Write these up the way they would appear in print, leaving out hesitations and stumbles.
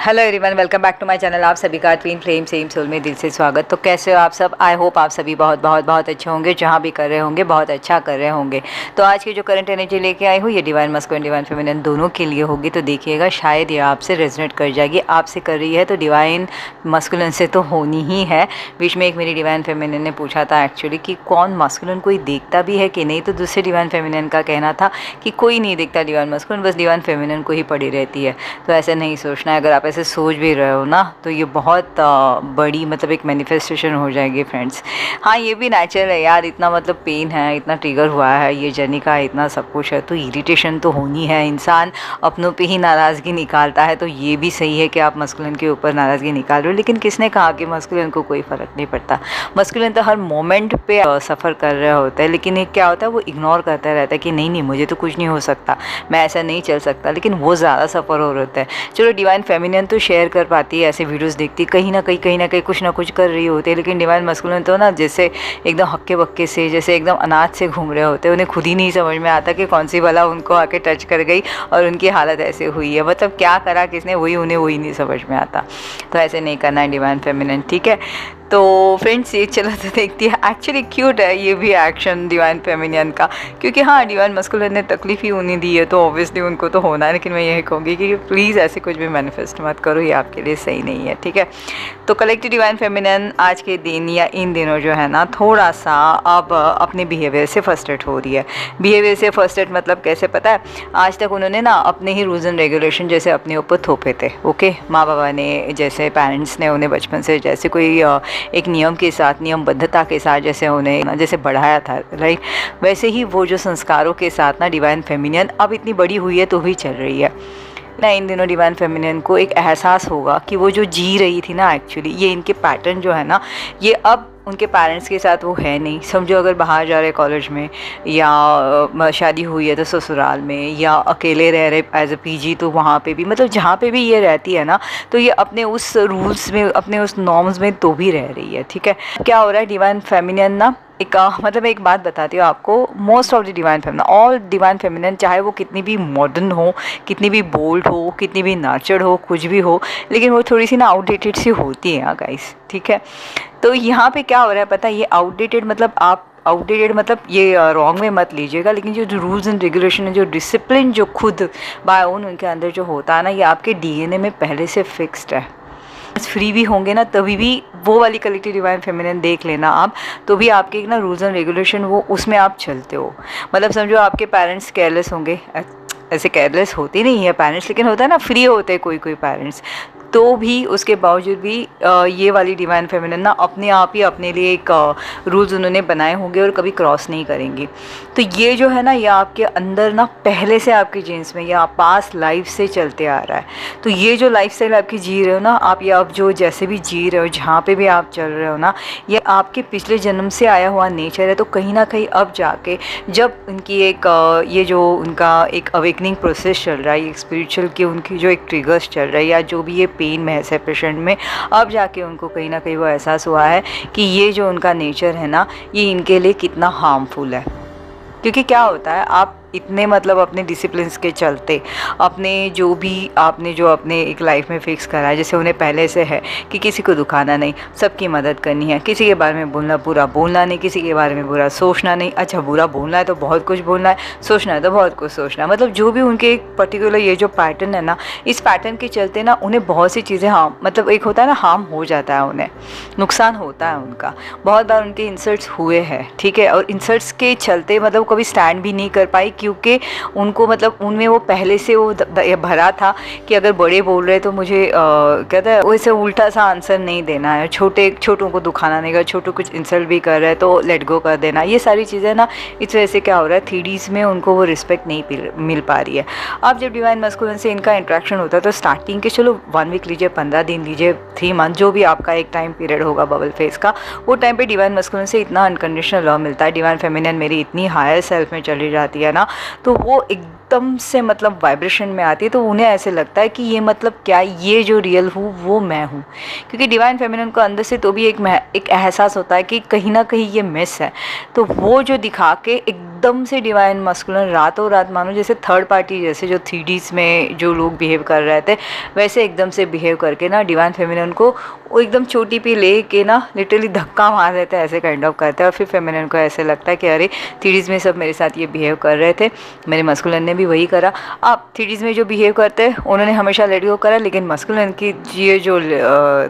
Hello everyone, welcome back to my channel. आप सभी का ट्विन फ्लेम सेम सोल में दिल से स्वागत। तो कैसे हो आप सब? आई होप आप सभी बहुत बहुत बहुत अच्छे होंगे, जहाँ भी कर रहे होंगे बहुत अच्छा कर रहे होंगे। तो आज की जो करंट एनर्जी लेके आई हूँ ये डिवाइन मस्कुलिन डिवाइन फेमिनिन दोनों के लिए होगी। तो देखिएगा शायद ये आपसे रेजोनेट कर जाएगी। आपसे कर रही है तो डिवाइन मस्कुलिन से तो होनी ही है। बीच में एक मेरी डिवाइन फेमिनिन ने पूछा था एक्चुअली कि कौन मस्कुलिन कोई देखता भी है कि नहीं, तो दूसरे डिवाइन फेमिनिन का कहना था कि कोई नहीं देखता डिवाइन मस्कुलिन, बस डिवाइन फेमिनिन को ही पड़ी रहती है। तो ऐसे नहीं सोचना है। अगर आप ऐसे सोच भी रहे हो ना तो ये बहुत बड़ी मतलब एक मैनिफेस्टेशन हो जाएगी फ्रेंड्स। हाँ, ये भी नेचुरल है यार, इतना मतलब पेन है, इतना ट्रिगर हुआ है ये जर्नी का, इतना सब कुछ है तो इरिटेशन तो होनी है। इंसान अपनों पे ही नाराज़गी निकालता है, तो ये भी सही है कि आप मस्कुलिन के ऊपर नाराज़गी निकाल रहे हो। लेकिन किसने कहा कि मस्कुलिन को कोई फ़र्क नहीं पड़ता? मस्कुलिन तो हर मोमेंट पे सफ़र कर रहे होता है, लेकिन एक क्या होता है वो इग्नोर करता रहता है कि नहीं नहीं मुझे तो कुछ नहीं हो सकता, मैं ऐसा नहीं चल सकता। लेकिन वो ज़्यादा सफ़र हो रहा होता है। चलो डिवाइन फेमिनिन तो शेयर कर पाती है, ऐसे वीडियोस देखती है, कहीं ना कहीं कुछ ना कुछ कर रही होती है। लेकिन डिवाइन मस्कुलिन तो ना जैसे एकदम हक्के बक्के से, जैसे एकदम अनाथ से घूम रहे होते हैं। उन्हें खुद ही नहीं समझ में आता कि कौन सी बला उनको आके टच कर गई और उनकी हालत ऐसे हुई है। मतलब क्या करा किसने, वही नहीं समझ में आता। तो ऐसे नहीं करना है डिवाइन फेमिनिन, ठीक है। तो फ्रेंड्स ये चलो तो देखती है, एक्चुअली क्यूट है ये भी एक्शन डिवाइन फेमिनियन का, क्योंकि हाँ डिवाइन मस्कुलिन ने तकलीफ ही उन्हें दी है तो ऑब्वियसली उनको तो होना है। लेकिन मैं यही कहूँगी कि प्लीज़ ऐसे कुछ भी मैनिफेस्ट मत करो, ये आपके लिए सही नहीं है, ठीक है। तो कलेक्टिव डिवाइन फेमिनियन आज के दिन या इन दिनों जो है ना थोड़ा सा अब अपने बिहेवियर से फ्रस्ट्रेट हो रही है। बिहेवियर से फ्रस्ट्रेट मतलब कैसे पता है? आज तक उन्होंने ना अपने ही रूल्स एंड रेगुलेशन जैसे अपने ऊपर थोपे थे। ओके, माँ बाबा ने, जैसे पेरेंट्स ने उन्हें बचपन से जैसे कोई एक नियम के साथ, नियमबद्धता के साथ जैसे उन्हें जैसे बढ़ाया था, राइट, वैसे ही वो जो संस्कारों के साथ ना डिवाइन फेमिनियन अब इतनी बड़ी हुई है तो भी चल रही है ना। इन दिनों डिवाइन फेमिनिन को एक एहसास होगा कि वो जो जी रही थी ना, एक्चुअली ये इनके पैटर्न जो है ना, ये अब उनके पेरेंट्स के साथ वो है नहीं। समझो अगर बाहर जा रहे कॉलेज में, या शादी हुई है तो ससुराल में, या अकेले रह रहे एज अ पीजी, तो वहाँ पे भी मतलब जहाँ पे भी ये रहती है ना तो ये अपने उस रूल्स में, अपने उस नॉर्म्स में तो भी रह रही है, ठीक है। क्या हो रहा है डिवाइन फेमिनिन ना एक मतलब एक बात बताती हूँ आपको, most of the divine feminine, all divine feminine, चाहे वो कितनी भी मॉडर्न हो, कितनी भी बोल्ड हो, कितनी भी नर्चर्ड हो, कुछ भी हो, लेकिन वो थोड़ी सी ना आउटडेटेड सी होती है गाइस, ठीक है। तो यहाँ पे क्या हो रहा है पता है? ये आउटडेटेड मतलब आप आउटडेटेड मतलब ये रॉन्ग में मत लीजिएगा, लेकिन जो रूल्स एंड रेगुलेशन है, जो डिसिप्लिन जो खुद बाय ओन उनके अंदर जो होता है ना, ये आपके डीएनए में पहले से फिक्स्ड है। फ्री भी होंगे ना तभी भी वो वाली कलेक्टिव डिवाइन फेमिनिन देख लेना आप, तो भी आपके ना रूल्स एंड रेगुलेशन वो उसमें आप चलते हो। मतलब समझो आपके पेरेंट्स केयरलेस होंगे, ऐसे केयरलेस होते नहीं है पेरेंट्स, लेकिन होता है ना फ्री होते हैं कोई पेरेंट्स, तो भी उसके बावजूद भी ये वाली डिवाइन फेमिनिन ना अपने आप ही अपने लिए एक रूल्स उन्होंने बनाए होंगे और कभी क्रॉस नहीं करेंगी। तो ये जो है ना ये आपके अंदर ना पहले से आपके जीन्स में या पास्ट लाइफ से चलते आ रहा है। तो ये जो लाइफस्टाइल आपकी जी रहे हो ना आप, या आप जो जैसे भी जी रहे हो, जहाँ पे भी आप चल रहे हो ना, ये आपके पिछले जन्म से आया हुआ नेचर है। तो कहीं ना कहीं अब जाके जब उनकी एक ये जो उनका एक अवेकनिंग प्रोसेस चल रहा है, एक स्पिरिचुअल की उनकी जो एक ट्रिगर्स चल रहा है, या जो भी ये पेन में है सेपरेशन में, अब जाके उनको कहीं ना कहीं वो एहसास हुआ है कि ये जो उनका नेचर है ना ये इनके लिए कितना हार्मफुल है। क्योंकि क्या होता है, आप इतने मतलब अपने डिसिप्लिन के चलते, अपने जो भी आपने जो अपने एक लाइफ में फिक्स करा है, जैसे उन्हें पहले से है कि किसी को दुखाना नहीं, सबकी मदद करनी है, किसी के बारे में बुरा बोलना नहीं, किसी के बारे में बुरा सोचना नहीं। अच्छा, बुरा बोलना है तो बहुत कुछ बोलना है, सोचना है तो बहुत कुछ सोचना है। मतलब जो भी उनके एक पर्टिकुलर ये जो पैटर्न है ना, इस पैटर्न के चलते ना उन्हें बहुत सी चीज़ें मतलब एक होता है ना हार्म हो जाता है, उन्हें नुकसान होता है उनका। बहुत बार उनके इंसल्ट्स हुए हैं, ठीक है, और इंसल्ट्स के चलते मतलब कभी स्टैंड भी नहीं कर पाई, क्योंकि उनको मतलब उनमें वो पहले से वो भरा था कि अगर बड़े बोल रहे तो मुझे कहता है वैसे उल्टा सा आंसर नहीं देना है, छोटों को दुखाना नहीं, अगर छोटों कुछ इंसल्ट भी कर रहे हैं तो लेट गो कर देना। ये सारी चीज़ें ना इस वजह से क्या हो रहा है, थीडीज़ में उनको वो रिस्पेक्ट नहीं मिल पा रही है। अब जब डिवाइन मस्कुलिन से इनका इंट्रैक्शन होता है तो स्टार्टिंग के चलो 1 वीक लीजिए, 15 दिन लीजिए, 3 मंथ, जो भी आपका एक टाइम पीरियड होगा बबल फेस का, वो टाइम पे डिवाइन मस्कुलिन से इतना अनकंडीशनल लव मिलता है। डिवाइन फेमिनिन मेरी इतनी हायर सेल्फ में चली जाती है ना तो वो एकदम से मतलब वाइब्रेशन में आती है, तो उन्हें ऐसे लगता है कि ये मतलब क्या, ये जो रियल हूँ वो मैं हूँ। क्योंकि डिवाइन फेमिनिन को अंदर से तो भी एक एहसास होता है कि कहीं ना कहीं ये मिस है, तो वो जो दिखा के एकदम से डिवाइन मस्कुलिन रातों रात, मानो जैसे थर्ड पार्टी, जैसे जो 3Ds में जो लोग बिहेव कर रहे थे वैसे एकदम से बिहेव करके ना डिवाइन फेमिनिन को वो एकदम चोटी पे ले के ना लिटरली धक्का मार देते हैं, ऐसे काइंड ऑफ करते हैं। और फिर फेमिनिन को ऐसे लगता है कि अरे 3Ds में सब मेरे साथ ये बिहेव कर रहे थे, मेरे मस्कुलिन ने भी वही करा। अब 3Ds में जो बिहेव करते हैं उन्होंने हमेशा लेट गो करा, लेकिन मस्कुलिन की ये जो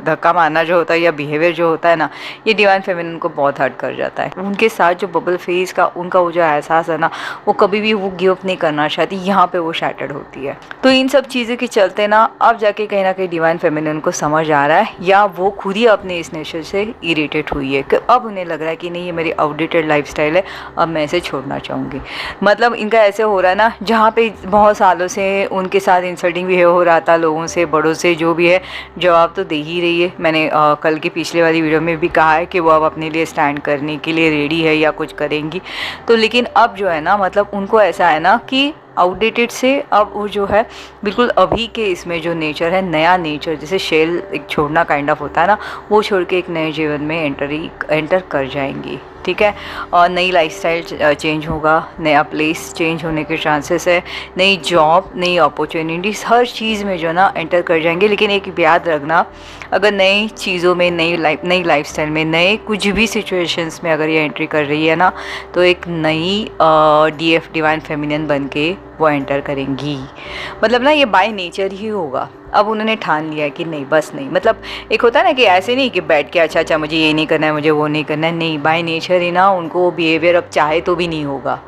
धक्का मारना जो होता है या बिहेवियर जो होता है ना, ये डिवाइन फेमिनिन को बहुत हर्ट कर जाता है। उनके साथ जो बबल फेस का उनका वो जो एहसास है ना, वो कभी भी वो गिव अप नहीं करना चाहती, यहाँ पे वो शैटर्ड होती है। तो इन सब चीज़ों के चलते ना अब जाके कहीं ना कहीं डिवाइन फेमिनिन को समझ आ रहा है, या वो खुद ही अपने इस नेचर से इरिटेट हुई है कि अब उन्हें लग रहा है कि नहीं ये मेरी आउटडेटेड लाइफस्टाइल है, अब मैं इसे छोड़ना चाहूँगी। मतलब इनका ऐसे हो रहा है ना, जहाँ पे बहुत सालों से उनके साथ इंसल्टिंग बिहेव हो रहा था लोगों से, बड़ों से, जो भी है जवाब तो दे ही रही है। मैंने कल की पिछले वाली वीडियो में भी कहा है कि वो अब अपने लिए स्टैंड करने के लिए रेडी है या कुछ करेंगी। तो लेकिन अब जो है ना, मतलब उनको ऐसा है ना कि आउटडेटेड से अब वो जो है बिल्कुल अभी के इसमें जो नेचर है, नया नेचर, जैसे शेल एक छोड़ना काइंड ऑफ होता है ना, वो छोड़ के एक नए जीवन में एंटर कर जाएंगी। ठीक है, और नई लाइफस्टाइल चेंज होगा, नया प्लेस चेंज होने के चांसेस है, नई जॉब, नई अपॉर्चुनिटीज़, हर चीज़ में जो ना एंटर कर जाएंगे। लेकिन एक याद रखना, अगर नई चीज़ों में, नई लाइफस्टाइल में, नए कुछ भी सिचुएशंस में अगर ये एंट्री कर रही है ना, तो एक नई DF डिवाइन फेमिनिन बन के वो एंटर करेंगी। मतलब ना ये बाय नेचर ही होगा। अब उन्होंने ठान लिया है कि नहीं, बस नहीं, मतलब एक होता है ना कि ऐसे नहीं कि बैठ के अच्छा मुझे ये नहीं करना है, मुझे वो नहीं करना है, नहीं, बाय नेचर ही ना उनको बिहेवियर अब चाहे तो भी नहीं होगा,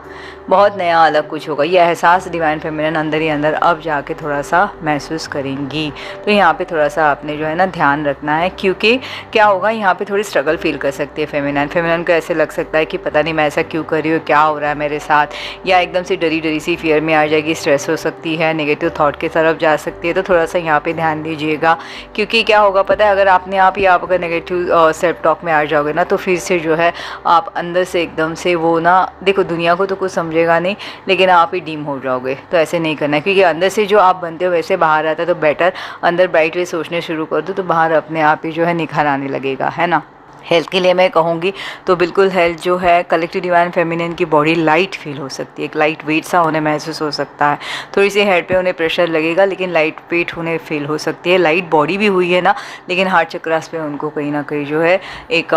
बहुत नया अलग कुछ होगा। ये एहसास डिवाइन फेमिनिन अंदर ही अंदर अब जाके थोड़ा सा महसूस करेंगी। तो यहाँ पे थोड़ा सा आपने जो है ना ध्यान रखना है, क्योंकि क्या होगा, यहाँ पे थोड़ी स्ट्रगल फील कर सकती है फेमिनिन को ऐसे लग सकता है कि पता नहीं मैं ऐसा क्यों कर रही हूँ, क्या हो रहा है मेरे साथ, या एकदम से डरी डरी सी फियर में आ जाएगी, स्ट्रेस हो सकती है, नेगेटिव थॉट की तरफ जा सकती है। तो थोड़ा सा यहाँ पे ध्यान दीजिएगा, क्योंकि क्या होगा पता है, अगर आपने आप ही आप अगर नेगेटिव सेल्फ टॉक में आ जाओगे ना, तो फिर से जो है आप अंदर से एकदम से वो ना, देखो दुनिया को तो कुछ समझेगा नहीं, लेकिन आप ही डीम हो जाओगे। तो ऐसे नहीं करना है, क्योंकि अंदर से जो आप बनते हो वैसे बाहर आता है। तो बेटर अंदर ब्राइट वे सोचने शुरू कर दो, तो बाहर अपने आप ही जो है निखर आने लगेगा, है ना। हेल्थ के लिए मैं कहूँगी तो बिल्कुल हेल्थ जो है, कलेक्टिव डिवाइन फेमिनिन की बॉडी लाइट फील हो सकती है, एक लाइट वेट सा उन्हें महसूस हो सकता है। थोड़ी सी हेड पे उन्हें प्रेशर लगेगा, लेकिन लाइट वेट उन्हें फील हो सकती है। लाइट बॉडी भी हुई है ना, लेकिन हार्ट चक्रास पे उनको कहीं ना कहीं जो है एक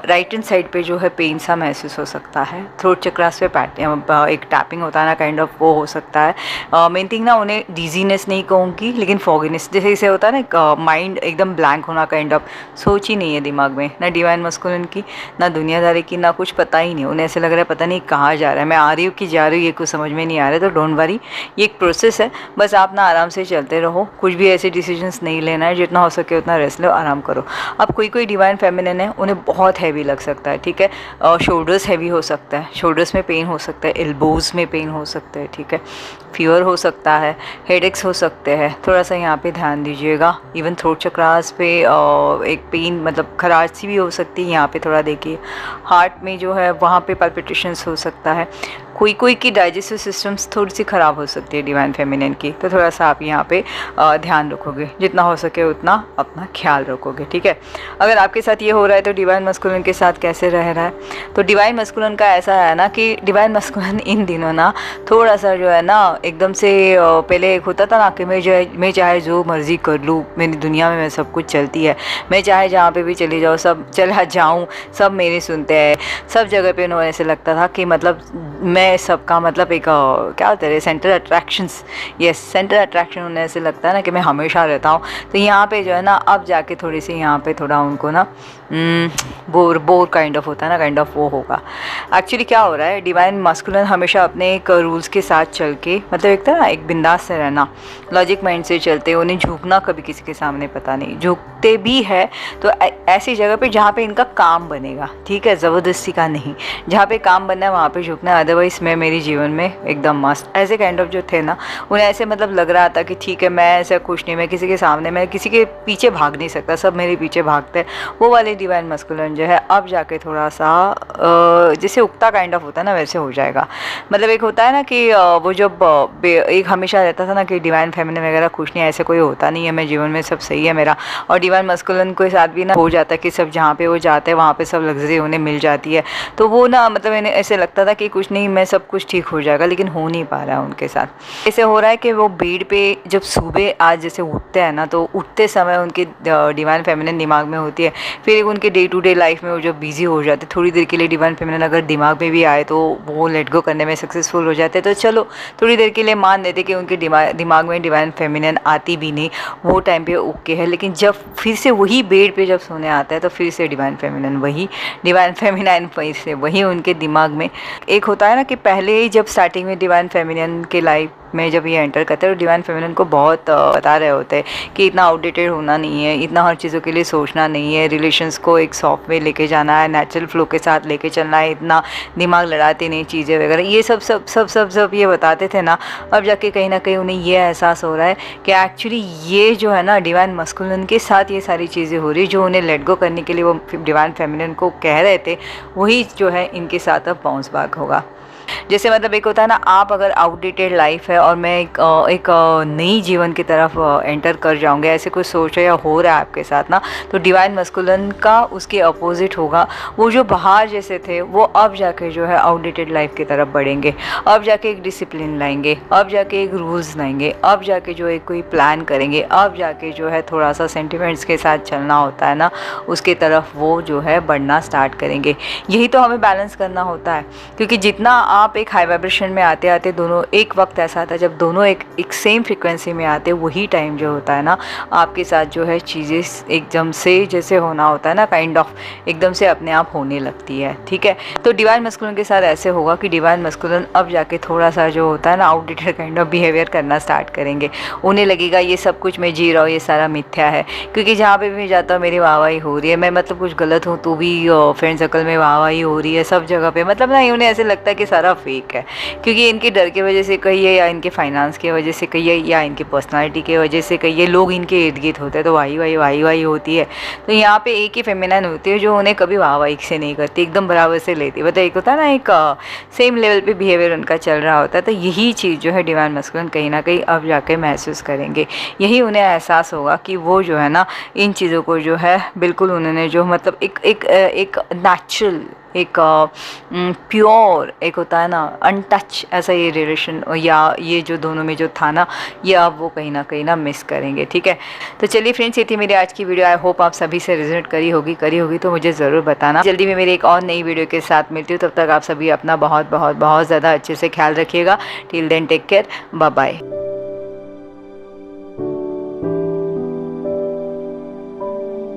राइट हैंड साइड पे जो है पेन सा महसूस हो सकता है। थ्रोट चक्रास पे एक टैपिंग होता है ना काइंड ऑफ, वो हो सकता है। मेन थिंग ना, उन्हें डिजीनेस नहीं कहूँगी, लेकिन फॉगीनेस, जैसे इसे होता है ना माइंड एकदम ब्लैंक होना काइंड ऑफ, सोच ही नहीं है दिमाग में, ना डिवाइन मस्कुलिन की, ना दुनियादारी की, ना कुछ पता ही नहीं। उन्हें ऐसे लग रहा है पता नहीं कहाँ जा रहा है, मैं आ रही हूँ कि जा रही हूँ, ये कुछ समझ में नहीं आ रहा है। तो डोंट वरी, ये एक प्रोसेस है, बस आप ना आराम से चलते रहो, कुछ भी ऐसे डिसीजंस नहीं लेना है, जितना हो सके उतना रेस्ट लो, आराम करो। अब कोई डिवाइन फेमिनिन है, उन्हें बहुत हैवी लग सकता है, ठीक है, शोल्डर्स हैवी हो सकता है, शोल्डर्स में पेन हो सकता है, एल्बोज में पेन हो सकता है, ठीक है, फीवर हो सकता है, हेडेक्स हो सकते हैं, थोड़ा सा यहाँ पे ध्यान दीजिएगा। इवन थ्रोट चक्रास पे एक पेन, मतलब खराश सी भी हो सकती है, यहाँ पे थोड़ा देखिए। हार्ट में जो है वहाँ पे पल्पिटेशंस हो सकता है। कोई की डाइजेस्टिव सिस्टम्स थोड़ी सी ख़राब हो सकती है डिवाइन फेमिनिन की, तो थोड़ा सा आप यहाँ पे ध्यान रखोगे, जितना हो सके उतना अपना ख्याल रखोगे, ठीक है। अगर आपके साथ ये हो रहा है तो डिवाइन मस्कुलिन के साथ कैसे रह रहा है, तो डिवाइन मस्कुलिन का ऐसा है ना कि डिवाइन मस्कुलिन इन दिनों ना थोड़ा सा जो है ना एकदम से, पहले एक होता था ना कि मैं चाहे जो मर्ज़ी कर लूँ, मेरी दुनिया में मैं सब कुछ चलती है, मैं चाहे जहाँ पे भी चली जाऊँ, सब चला जाऊँ, सब मेरे सुनते हैं, सब जगह पे उन्हें ऐसे लगता था कि मतलब मैं सबका मतलब एक क्या होता है, centre attractions, yes, centre attraction उन्हें ऐसे लगता है ना कि मैं हमेशा रहता हूँ। तो यहाँ पे जो है ना अब जाके थोड़ी सी यहाँ पे थोड़ा उनको ना बोर काइंड ऑफ होता है ना, काइंड ऑफ वो होगा। एक्चुअली क्या हो रहा है, डिवाइन मस्कुलिन हमेशा अपने एक रूल्स के साथ चल के, मतलब एक तरह एक बिंदास से रहना, लॉजिक माइंड से चलते, उन्हें झुकना कभी किसी के सामने पता नहीं, झुकते भी है तो ऐसी जगह पे जहाँ पे इनका काम बनेगा, ठीक है, ज़बरदस्ती का नहीं, जहाँ पे काम बनना है वहाँ पे झुकना है, अदरवाइज पीस में मेरी जीवन में एकदम मस्त, ऐसे काइंड ऑफ जो थे ना, उन्हें ऐसे मतलब लग रहा था कि ठीक है मैं ऐसा खुश नहीं, मैं किसी के सामने, मैं किसी के पीछे भाग नहीं सकता, सब मेरे पीछे भागते हैं। वो वाले डिवाइन मस्कुलिन जो है अब जाके थोड़ा सा जैसे उगता काइंड ऑफ होता है ना, वैसे हो जाएगा। मतलब एक होता है ना कि वो जब एक हमेशा रहता था ना कि डिवाइन फेमिनिन वगैरह खुश नहीं, ऐसे कोई होता नहीं है, मैं जीवन में सब सही है मेरा, और डिवाइन मस्कुलिन के साथ भी ना हो जाता है कि सब जहाँ पे वो जाते हैं वहाँ पे सब लग्जरी उन्हें मिल जाती है। तो वो ना मतलब इन्हें ऐसे लगता था कि कुछ नहीं, मैं सब कुछ ठीक हो जाएगा, लेकिन हो नहीं पा रहा है उनके साथ। ऐसे हो रहा है कि वो बेड पे जब सुबह आज जैसे उठते हैं ना, तो उठते समय उनके डिवाइन फेमिनिन दिमाग में होती है, फिर उनके डे टू डे लाइफ में वो जब बिजी हो जाते, थोड़ी देर के लिए डिवाइन फेमिनिन अगर दिमाग में भी आए तो वो लेट गो करने में सक्सेसफुल हो जाते। तो चलो थोड़ी देर के लिए मान लेते कि उनके दिमाग में डिवाइन फेमिनिन आती भी नहीं, वो टाइम पे ओके है। लेकिन जब फिर से वही बेड पे जब सोने आता है तो फिर से डिवाइन फेमिनिन फिर से वही उनके दिमाग में। एक होता है ना कि पहले ही जब स्टार्टिंग में डिवाइन फेमिनिन के लाइफ में जब ये एंटर करते हैं तो डिवाइन फेमिनिन को बहुत बता रहे होते हैं कि इतना आउटडेटेड होना नहीं है, इतना हर चीज़ों के लिए सोचना नहीं है, रिलेशंस को एक सॉफ्ट वे लेके जाना है, नेचुरल फ्लो के साथ लेके चलना है, इतना दिमाग लड़ाते नहीं चीज़ें वगैरह, ये सब ये बताते थे ना। अब जाके कहीं ना कहीं उन्हें ये एहसास हो रहा है कि एक्चुअली ये जो है ना डिवाइन मस्कुलिन के साथ ये सारी चीज़ें हो रही, जो उन्हें लेट गो करने के लिए वो डिवाइन फेमिनिन को कह रहे थे, वही जो है इनके साथ अब बाउंस बैक होगा। जैसे मतलब एक होता है ना, आप अगर आउटडेटेड लाइफ है और मैं एक नई जीवन की तरफ एंटर कर जाऊंगे, ऐसे कुछ सोच या हो रहा है आपके साथ ना, तो डिवाइन मस्कुलिन का उसके अपोजिट होगा। वो जो बाहर जैसे थे वो अब जाके जो है आउटडेटेड लाइफ की तरफ बढ़ेंगे, अब जाके एक डिसिप्लिन लाएंगे, अब जाके एक रूल्स लाएंगे, अब जाके जो है कोई प्लान करेंगे, अब जाके जो है थोड़ा सा सेंटिमेंट्स के साथ चलना होता है ना, उसके तरफ वो जो है बढ़ना स्टार्ट करेंगे। यही तो हमें बैलेंस करना होता है, क्योंकि जितना आप एक हाई वाइब्रेशन में आते आते दोनों, एक वक्त ऐसा आता है जब दोनों एक सेम फ्रिक्वेंसी में आते, वही टाइम जो होता है ना आपके साथ जो है चीज़ें एकदम से जैसे होना होता है ना, काइंड ऑफ एकदम से अपने आप होने लगती है। ठीक है, तो डिवाइन मस्कुलिन के साथ ऐसे होगा कि डिवाइन मस्कुलिन अब जाके थोड़ा सा जो होता है ना आउटडेटेड काइंड ऑफ बिहेवियर करना स्टार्ट करेंगे। उन्हें लगेगा ये सब कुछ मैं जी रहा हूँ ये सारा मिथ्या है, क्योंकि जहाँ पे भी मैं जाता हूँ मेरी वाहवाही हो रही है, मैं मतलब कुछ गलत हूँ तो भी फ्रेंड सर्कल में वाहवाही हो रही है सब जगह पे, मतलब ना उन्हें ऐसे लगता है कि सारा फेक है, क्योंकि इनके डर की वजह से कहिए या इनके फाइनेंस की वजह से कहिए या इनकी पर्सनालिटी की वजह से कहिए, लोग इनके इर्द गिर्द होते हैं तो वाही होती है। तो यहाँ पे एक ही फेमिनाइन होती है जो उन्हें कभी वाही से नहीं करती, एकदम बराबर से लेती है। मतलब एक होता है ना एक सेम लेवल पे बिहेवियर उनका चल रहा होता है। तो यही चीज़ जो है डिवाइन मस्कुलिन कहीं ना कहीं अब जाके महसूस करेंगे, यही उन्हें एहसास होगा कि वो जो है ना इन चीज़ों को जो है बिल्कुल उन्होंने जो मतलब एक नेचुरल, एक प्योर, एक होता है ना अनटच, ऐसा ये रिलेशन या ये जो दोनों में जो था ना, ये अब वो कहीं ना मिस करेंगे। ठीक है, तो चलिए फ्रेंड्स, ये थी मेरी आज की वीडियो। आई होप आप सभी से रिजोनेट करी होगी तो मुझे ज़रूर बताना। जल्दी में मेरी एक और नई वीडियो के साथ मिलती हूँ, तब तक आप सभी अपना बहुत ज़्यादा अच्छे से ख्याल रखिएगा। Till then take care, bye bye.